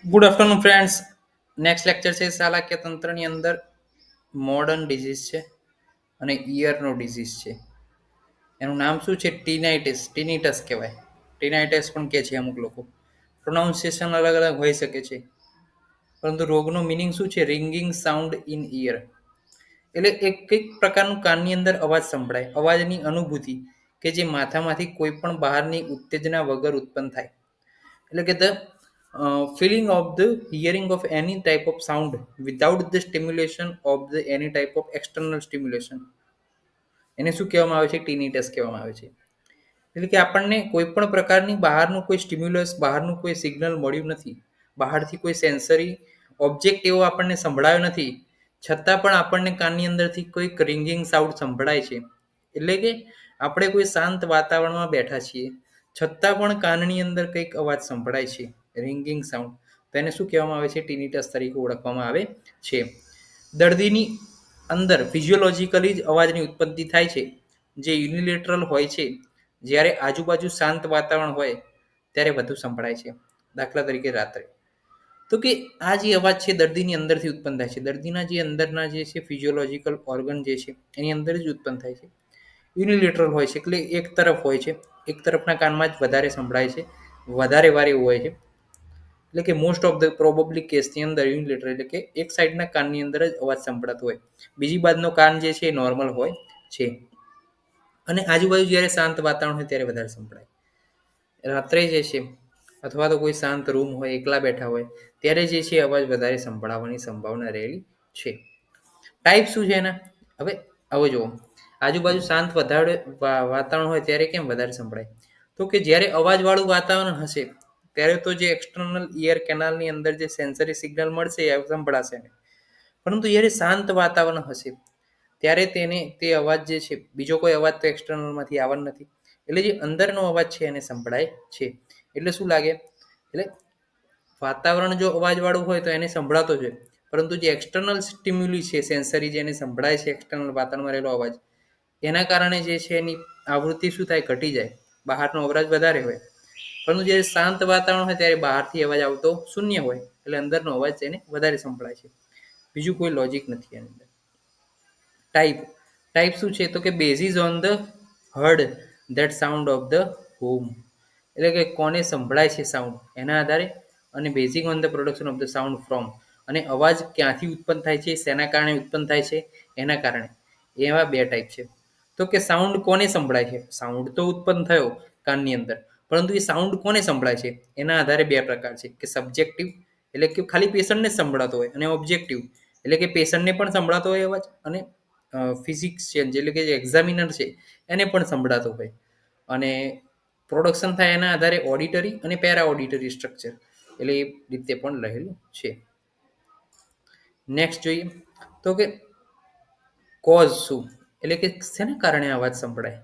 Good afternoon friends. Next lecture છે શાલાકીય તંત્રની અંદર મોડર્ન ડિઝીઝ છે અને ઇયરનો ડિઝીઝ છે. એનું નામ શું છે? ટીનાઇટસ કહેવાય. ટીનાઇટસ પણ કહે છે અમુક લોકો. પ્રોનાઉન્સિએશન અલગ અલગ હોઈ શકે છે, પરંતુ રોગનો મિનિંગ શું છે? Ringing sound in ear. એટલે એક કંઈક પ્રકારનું કાનની અંદર અવાજ સંભળાય, અવાજની અનુભૂતિ કે જે માથામાંથી કોઈ પણ બહારની ઉત્તેજના વગર ઉત્પન્ન થાય. એટલે કે the feeling of the hearing of any type of sound without the stimulation of the any type of external stimulation, એને શું કહેવામાં આવે છે? ટીનિટસ કહેવામાં આવે છે. એટલે કે આપણને કોઈ પણ પ્રકારની બહારનું કોઈ સ્ટિમ્યુલસ, બહારનું કોઈ સિગ્નલ મળ્યું નથી, બહારથી કોઈ સેન્સરી ઓબ્જેક્ટ એવો આપણને સંભળાયો નથી, છતાં પણ આપણને કાનની અંદરથી કોઈક રિંગિંગ સાઉન્ડ સંભળાય છે. એટલે કે આપણે કોઈ શાંત વાતાવરણમાં બેઠા છીએ, છતાં પણ કાનની અંદર કંઈક અવાજ સંભળાય છે, રિંગિંગ સાઉન્ડ. તો એને શું કહેવામાં આવે છે? ટીનિટસ તરીકે ઓળખવામાં આવે છે. દર્દીની અંદર ફિઝિયોલોજીકલી જ અવાજની ઉત્પત્તિ થાય છે, જે યુનિલેટરલ હોય છે. જ્યારે આજુબાજુ શાંત વાતાવરણ હોય ત્યારે વધુ સંભળાય છે. દાખલા તરીકે રાત્રે. તો કે આ જે અવાજ છે દર્દીની અંદરથી ઉત્પન્ન થાય છે. દર્દીના જે અંદરના જે છે ફિઝિયોલોજીકલ ઓર્ગન જે છે એની અંદર જ ઉત્પન્ન થાય છે. યુનિલેટરલ હોય છે, એટલે એક તરફ હોય છે, એક તરફના કાનમાં જ વધારે સંભળાય છે, વધારે વાર એવું હોય છે. એટલે કે મોસ્ટ ઓફ ધ પ્રોબેબલી કેસની અંદર યુનિલેટરલ, એટલે કે એક સાઈડના કાનની અંદર જ અવાજ સંભળાતો હોય, બીજી બાજુનો કાન જે છે એ નોર્મલ હોય છે. અને આજુબાજુ જ્યારે શાંત વાતાવરણ હોય ત્યારે વધારે સંભળાય. રાત્રે જે છે અથવા તો કોઈ શાંત રૂમ હોય, એકલા બેઠા હોય ત્યારે જે છે અવાજ વધારે સંભળાવવાની સંભાવના રહેલી છે. ટાઈપ શું છે એના? હવે જુઓ, આજુબાજુ શાંત વધારે વાતાવરણ હોય ત્યારે કેમ વધારે સંભળાય? તો કે જ્યારે અવાજવાળું વાતાવરણ હશે ત્યારે તો જે એક્સટર્નલ ઇયર કેનાલની અંદર જે સેન્સરી સિગ્નલ મળશે એ સંભળાશે નહીં. પરંતુ જ્યારે શાંત વાતાવરણ હશે ત્યારે તે અવાજ જે છે, બીજો કોઈ અવાજ તો એક્સટર્નલમાંથી આવવાનો નથી, એટલે જે અંદરનો અવાજ છે એને સંભળાય છે. એટલે શું લાગે? એટલે વાતાવરણ જો અવાજવાળું હોય તો એને સંભળાતો છે, પરંતુ જે એક્સટર્નલ સ્ટિમ્યુલી છે, સેન્સરી જેને સંભળાય છે, એક્સટર્નલ વાતાવરણમાં રહેલો અવાજ, એના કારણે જે છે એની આવૃત્તિ શું થાય? ઘટી જાય. બહારનો અવાજ વધારે હોય, પરંતુ જ્યારે શાંત વાતાવરણ હોય ત્યારે બહારથી અવાજ આવતો શૂન્ય હોય, એટલે અંદરનો અવાજ એને વધારે સંભળાય છે. બીજું કોઈ લોજિક નથી એની અંદર. ટાઈપ શું છે? તો કે basis on the heard that sound of the whom. એટલે કે કોને સંભળાય છે સાઉન્ડ એના આધારે, અને basic on the production of the sound from, અને અવાજ ક્યાંથી ઉત્પન્ન થાય છે, શેના કારણે ઉત્પન્ન થાય છે એના કારણે. એવા બે ટાઈપ છે. તો કે સાઉન્ડ કોને સંભળાય છે? સાઉન્ડ તો ઉત્પન્ન થયો કાનની અંદર, પરંતુ એ સાઉન્ડ કોને સંભળાય છે એના આધારે બે પ્રકાર છે, કે સબ્જેક્ટિવ એટલે કે ખાલી પેશન્ટને જ સંભળાતો હોય, અને ઓબ્જેક્ટિવ એટલે કે પેશન્ટને પણ સંભળાતો હોય અવાજ, અને ફિઝિશિયન એટલે કે જે એક્ઝામિનર છે એને પણ સંભળાતો હોય. અને પ્રોડક્શન થાય એના આધારે ઓડિટરી અને પેરા ઓડિટરી સ્ટ્રક્ચર, એટલે એ રીતે પણ રહેલું છે. નેક્સ્ટ જોઈએ તો કે કોઝ શું, એટલે કે શેના કારણે અવાજ સંભળાય?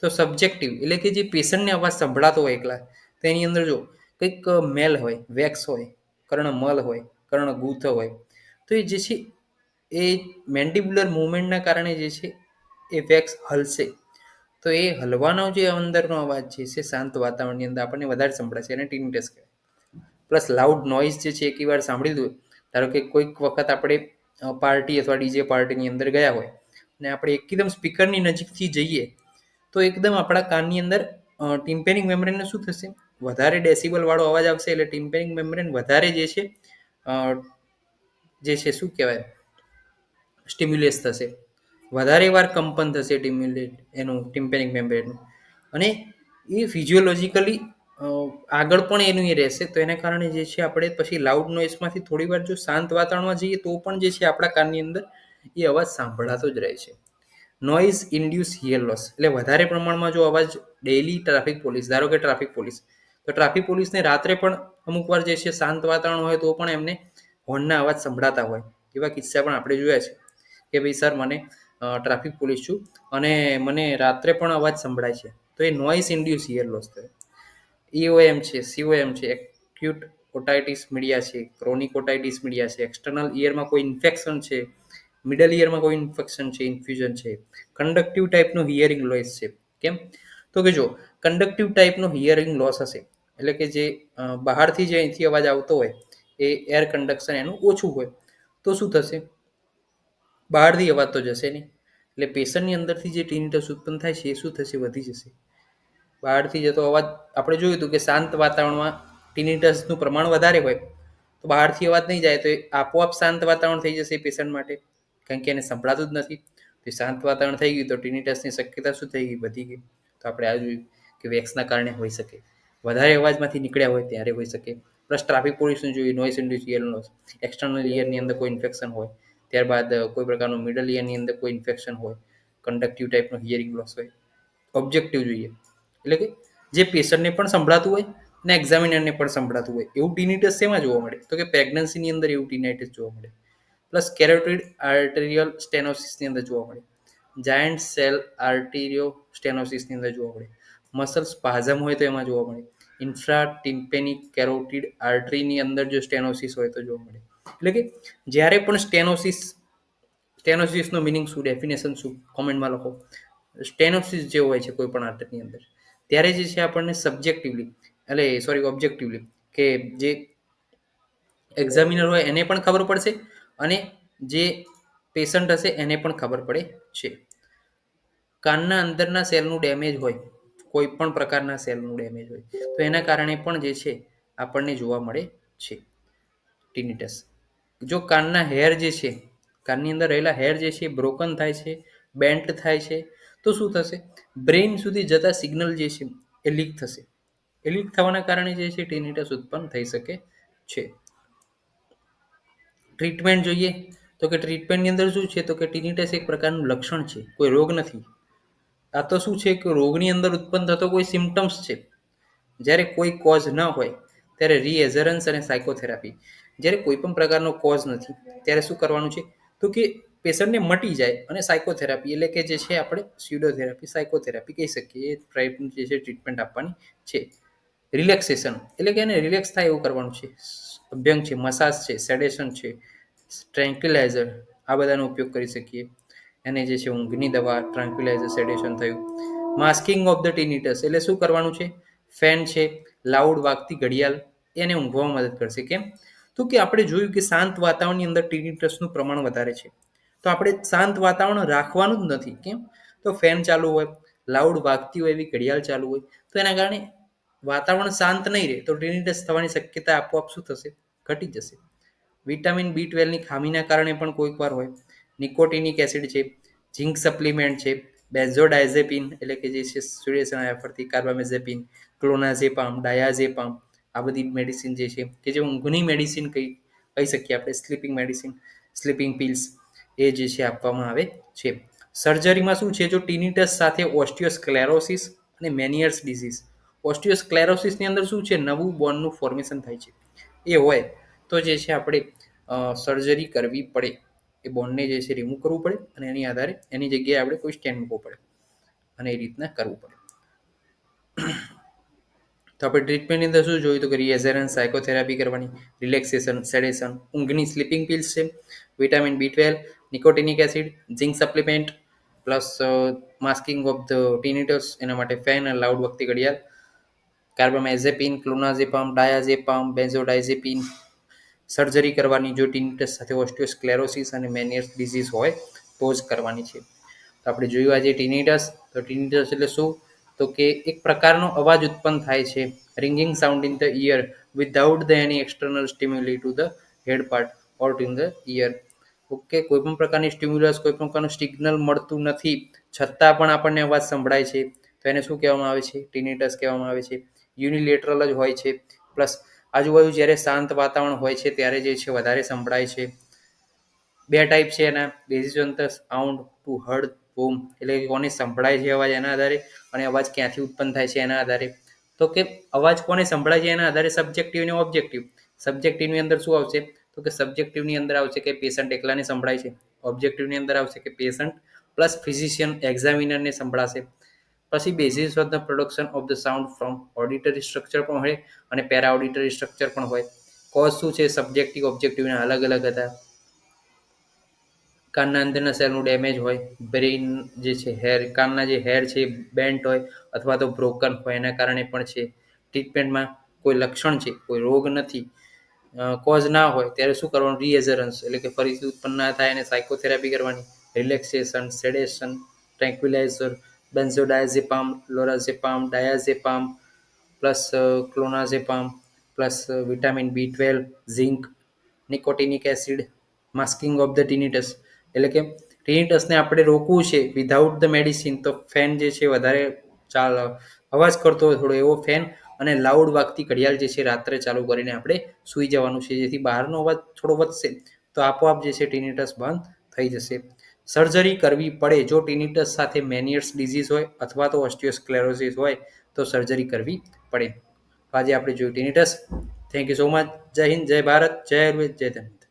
તો સબ્જેક્ટિવ એટલે કે જે પેશન્ટને અવાજ સંભળાતો હોય એકલા, તો એની અંદર જો કંઈક મેલ હોય, વેક્સ હોય, કર્ણમલ હોય, કર્ણગૂથ હોય, તો એ જે છે એ મેન્ડિબ્યુલર મુવમેન્ટના કારણે જે છે એ વેક્સ હલશે. તો એ હલવાનો જે અંદરનો અવાજ છે એ શાંત વાતાવરણની અંદર આપણને વધારે સંભળાય છે, એને ટીનિટસ કહેવાય. પ્લસ લાઉડ નોઇઝ જે છે એક વાર સાંભળી લીધું, ધારો કે કોઈક વખત આપણે પાર્ટી અથવા ડીજે પાર્ટીની અંદર ગયા હોય અને આપણે એકદમ સ્પીકરની નજીકથી જઈએ, તો એકદમ આપણા કાનની અંદર ટિમ્પેનિક મેમ્બ્રેનને શું થશે? વધારે ડેસિબલ વાળો અવાજ આવશે, એટલે ટિમ્પેનિક મેમ્બ્રેન વધારે જે છે શું કહેવાય? સ્ટિમ્યુલેસ થશે, વધારે વાર કંપન થશે એનું ટિમ્પેનિક મેમ્બ્રેનનું, અને એ ફિઝિયોલોજીકલી આગળ પણ એનું એ રહેશે. તો એના કારણે જે છે આપણે પછી લાઉડ નોઇસમાંથી થોડી વાર જો શાંત વાતાવરણમાં જઈએ તો પણ જે છે આપણા કાનની અંદર એ અવાજ સાંભળાતો જ રહે છે. નોઇઝ ઇન્ડ્યુસ હિયર લોસ, એટલે વધારે પ્રમાણમાં જો અવાજ ડેઇલી ટ્રાફિક પોલીસ, ધારો કે ટ્રાફિક પોલીસ, તો ટ્રાફિક પોલીસને રાત્રે પણ અમુક વાર જે છે શાંત વાતાવરણ હોય તો પણ એમને હોર્નના અવાજ સંભળાતા હોય. એવા કિસ્સા પણ આપણે જોયા છે કે ભાઈ સર, મને ટ્રાફિક પોલીસ છું અને મને રાત્રે પણ અવાજ સંભળાય છે, તો એ નોઇઝ ઇન્ડ્યુસ હિયર લોસ થયો. EOM છે, COM છે, એક્યુટ ઓટાઇટિસ મીડિયા છે, ક્રોનિક ઓટાઇટિસ મીડિયા છે, એક્સટર્નલ ઇયરમાં કોઈ ઇન્ફેક્શન છે, મિડલ ઇયરમાં કોઈ ઇન્ફેક્શન છે, ઇન્ફ્યુઝન છે, કંડક્ટિવ ટાઈપનો હિયરિંગ લોસ છે. કેમ? તો કે જો કંડક્ટિવ ટાઈપનો હિયરિંગ લોસ હશે, એટલે કે જે બહારથી જે અહીંથી અવાજ આવતો હોય એ એર કન્ડક્શન એનું ઓછું હોય તો શું થશે, બહારથી અવાજ તો જશે નહીં, એટલે પેશન્ટની અંદરથી જે ટિનિટસ ઉત્પન્ન થાય છે એ શું થશે, વધી જશે. બહારથી જતો અવાજ આપણે જોયું હતું કે શાંત વાતાવરણમાં ટિનિટસનું પ્રમાણ વધારે હોય તો બહારથી અવાજ નહીં જાય તો એ આપોઆપ શાંત વાતાવરણ થઈ જશે પેશન્ટ માટે, કારણ કે એને સંભળાતું જ નથી. તો શાંત વાતાવરણ થઈ ગયું તો ટિનિટસની શક્યતા શું થઈ ગઈ, વધી ગઈ. તો આપણે આ જોયું કે વેક્સના કારણે હોઈ શકે, વધારે અવાજમાંથી નીકળ્યા હોય ત્યારે હોઈ શકે. પ્લસ ટ્રાફિક પોલ્યુશન જોઈએ, noise induced hearing loss, external ઇયરની અંદર કોઈ ઇન્ફેક્શન હોય, ત્યારબાદ કોઈ પ્રકારનું મિડલ ઇયરની અંદર કોઈ ઇન્ફેક્શન હોય, કન્ડક્ટિવ ટાઈપનો હિયરિંગ લોસ હોય. ઓબ્જેક્ટિવ જોઈએ એટલે કે જે પેશન્ટને પણ સંભળાતું હોય ને એક્ઝામિનરને પણ સંભળાતું હોય એવું ટિનિટસ શેમાં જોવા મળે, તો કે પ્રેગ્નન્સીની અંદર એવું ટિનાઇટિસ જોવા મળે. પ્લસ કેરોટિડ આર્ટેરિયલ સ્ટેનોસિસની અંદર જોવા મળે, જાયન્ટ સેલ આર્ટેરિયો સ્ટેનોસિસની અંદર જોવા મળે, મસલ સ્પાઝમ હોય તો એમાં જોવા મળે, ઇન્ફ્રા ટિમ્પેનિક કેરોટિડ આર્ટરીની અંદર જો સ્ટેનોસિસ હોય તો જોવા મળે. એટલે કે જ્યારે પણ સ્ટેનોસિસનો મિનિંગ શું, ડેફિનેશન શું, કોમેન્ટમાં લખો. સ્ટેનોસિસ જે હોય છે કોઈ પણ આર્ટરની અંદર ત્યારે જે છે આપણને સબ્જેક્ટિવલી ઓબ્જેક્ટિવલી કે જે એક્ઝામિનર હોય એને પણ ખબર પડશે અને જે પેશન્ટ હશે એને પણ ખબર પડે છે. કાનના અંદરના સેલનું ડેમેજ હોય, કોઈ પણ પ્રકારના સેલનું ડેમેજ હોય તો એના કારણે પણ જે છે આપણને જોવા મળે છે ટિનિટસ. જો કાનના હેર જે છે, કાનની અંદર રહેલા હેર જે છે બ્રોકન થાય છે, બેન્ટ થાય છે તો શું થશે, બ્રેઇન સુધી જતા સિગ્નલ જે છે એ લીક થશે. એ લીક થવાના કારણે જે છે ટિનિટસ ઉત્પન્ન થઈ શકે છે. ટ્રીટમેન્ટ જોઈએ તો કે ટ્રીટમેન્ટની અંદર શું છે, તો કે ટિનિટસ એક પ્રકારનું લક્ષણ છે, કોઈ રોગ નથી. આ તો શું છે કે રોગની અંદર ઉત્પન્ન થતો કોઈ સિમ્ટમ્સ છે. જ્યારે કોઈ કોઝ ન હોય ત્યારે રીએઝરન્સ અને સાયકોથેરાપી. જ્યારે કોઈ પણ પ્રકારનો કોઝ નથી ત્યારે શું કરવાનું છે, તો કે પેશન્ટને મટી જાય અને સાયકોથેરાપી એટલે કે જે છે આપણે સ્યુડોથેરાપી સાયકોથેરાપી કહી શકીએ એ ટાઈપની જે છે ટ્રીટમેન્ટ આપવાની છે. રિલેક્સેશન એટલે કે એને રિલેક્સ થાય એવું કરવાનું છે, અભ્યંગ છે, મસાજ છે, સેડેશન છે, ટ્રેન્ક્યુલાઇઝર આ બધાનો ઉપયોગ કરી શકીએ. એને જે છે ઊંઘની દવા, ટ્રાન્ક્યુલાઇઝર, સેડેશન થયું. માસ્કિંગ ઓફ ધ ટિનિટસ એટલે શું કરવાનું છે, ફેન છે, લાઉડ વાગતી ઘડિયાળ એને ઊંઘવામાં મદદ કરશે. કેમ, તો કે આપણે જોયું કે શાંત વાતાવરણની અંદર ટિનિટસનું પ્રમાણ વધારે છે. તો આપણે શાંત વાતાવરણ રાખવાનું જ નથી. કેમ, તો ફેન ચાલુ હોય, લાઉડ વાગતી હોય એવી ઘડિયાળ ચાલુ હોય તો એના કારણે વાતાવરણ શાંત નહીં રહે તો ટિનિટસ થવાની શક્યતા આપોઆપ શું થશે, ઘટી જશે. વિટામિન B12ની ખામીના કારણે પણ કોઈક વાર હોય. નિકોટિનિક એસિડ છે, ઝિંક સપ્લિમેન્ટ છે, બેન્ઝોડાયઝેપિન એટલે કે જે છે સોડિયમ આયર્નથી, કાર્બામેઝેપિન, ક્લોનાઝેપામ, ડાયાઝેપામ આ બધી મેડિસિન જે છે કે જે ઊંઘની મેડિસિન કહી શકીએ આપણે, સ્લીપિંગ મેડિસિન, સ્લીપિંગ પિલ્સ એ જે છે આપવામાં આવે છે. સર્જરીમાં શું છે, જો ટિનિટસ સાથે ઓસ્ટિયોસ્ક્લેરોસિસ અને મેનિયર્સ ડિઝીઝ. ઓસ્ટિયોસ્ક્લેરોસિસની અંદર શું છે, નવું બોનનું ફોર્મેશન થાય છે, એ હોય તો જે છે આપણે સર્જરી કરવી પડે. એ બોનને જે છે રિમૂવ કરવું પડે અને એની આધારે એની જગ્યાએ આપણે કોઈ સ્ટેન્ડ મૂકવો પડે અને એ રીતના કરવું પડે. તો આપણે ટ્રીટમેન્ટની અંદર શું જોયું, તો કે રિએઝરન્સ, સાયકોથેરાપી કરવાની, રિલેક્સેશન, સેડેશન, ઊંઘની સ્લીપિંગ પિલ્સ છે, vitamin B12, nicotinic acid, zinc supplement, plus masking of the tinnitus એના માટે ફેન અને લાઉડ વખતે ઘડિયાળ, કાર્બામેઝેપિન, ક્લોનાઝેપામ, ડાયાઝેપામ, બેન્ઝોડાયઝેપિન. સર્જરી કરવાની જો ટિનિટસ સાથે ઓસ્ટિયોસ્ક્લેરોસિસ અને મેનિયર્સ ડિઝીઝ હોય તો જ કરવાની છે. તો આપણે જોયું આજે ટિનિટસ. તો ટિનિટસ એટલે શું, તો કે એક પ્રકારનો અવાજ ઉત્પન્ન થાય છે, ringing sound in the ear without the any external stimuli to the head part or in the ear. Okay, કોઈ પણ પ્રકારની સ્ટિમ્યુલસ, કોઈ પણ પ્રકારનું સિગ્નલ મળતું નથી છતાં પણ આપણને અવાજ સંભળાય છે તો એને શું કહેવામાં આવે છે, ટિનિટસ કહેવામાં આવે છે. યુનિલેટરલ જ હોય છે, પ્લસ આજુબાજુ જ્યારે શાંત વાતાવરણ હોય છે ત્યારે જે છે વધારે સંભળાય છે. બે ટાઈપ છે એના, basis on the sound to heard whom એટલે કે કોને સંભળાય છે અવાજ એના આધારે અને અવાજ ક્યાંથી ઉત્પન્ન થાય છે એના આધારે. તો કે અવાજ કોને સંભળાય છે એના આધારે સબ્જેક્ટિવ અને ઓબ્જેક્ટિવ. સબ્જેક્ટિવની અંદર શું આવશે, તો કે સબ્જેક્ટિવની અંદર આવશે કે પેશન્ટ એકલાને સંભળાય છે, ઓબ્જેક્ટિવની અંદર આવશે કે પેશન્ટ પ્લસ ફિઝિશિયન એક્ઝામિનરને સંભળાશે. પછી basis of the production of the sound from auditory structure પણ હોય અને પેરા ઓડિટરી સ્ટ્રક્ચર પણ હોય. કોઝ શું છે, સબ્જેક્ટિવ ઓબ્જેક્ટિવના અલગ અલગ હતા. કાનના અંદરના સેલનું ડેમેજ હોય, બ્રેઇન જે છે હેર, કાનના જે હેર છે બેન્ટ હોય અથવા તો બ્રોકન હોય એના કારણે પણ છે. ટ્રીટમેન્ટમાં કોઈ લક્ષણ છે, કોઈ રોગ નથી, કોઝ ના હોય ત્યારે શું કરવાનું? રીએઝરન્સ, એટલે કે ફરીથી ઉત્પન્ન ના થાય અને સાયકોથેરાપી કરવાની, relaxation, sedation, tranquilliser, benzodiazepam, lorazepam, diazepam plus clonazepam plus vitamin B12, zinc, nicotinic acid, masking of the tinnitus, એટલે કે ટિનિટસને આપણે રોકવું છે વિધાઉટ ધ મેડિસિન, તો ફેન જે છે વધારે ચાલ અવાજ કરતો હોય થોડો એવો ફેન અને લાઉડ વાગતી ઘડિયાળ જે છે રાત્રે ચાલુ કરીને આપણે સૂઈ જવાનું છે, જેથી બહારનો અવાજ થોડો વધશે તો આપોઆપ જે છે ટિનિટસ બંધ થઈ જશે. સર્જરી કરવી પડે જો ટિનિટસ સાથે મેનિયર્સ ડિઝીઝ હોય અથવા તો ઓસ્ટિયોસ્ક્લેરોસિસ હોય તો સર્જરી કરવી પડે. આજે આપણે જોયું tinnitus. Thank you so much. જય હિન્દ, જય ભારત, જય આયુર્વેદ, જય ધન.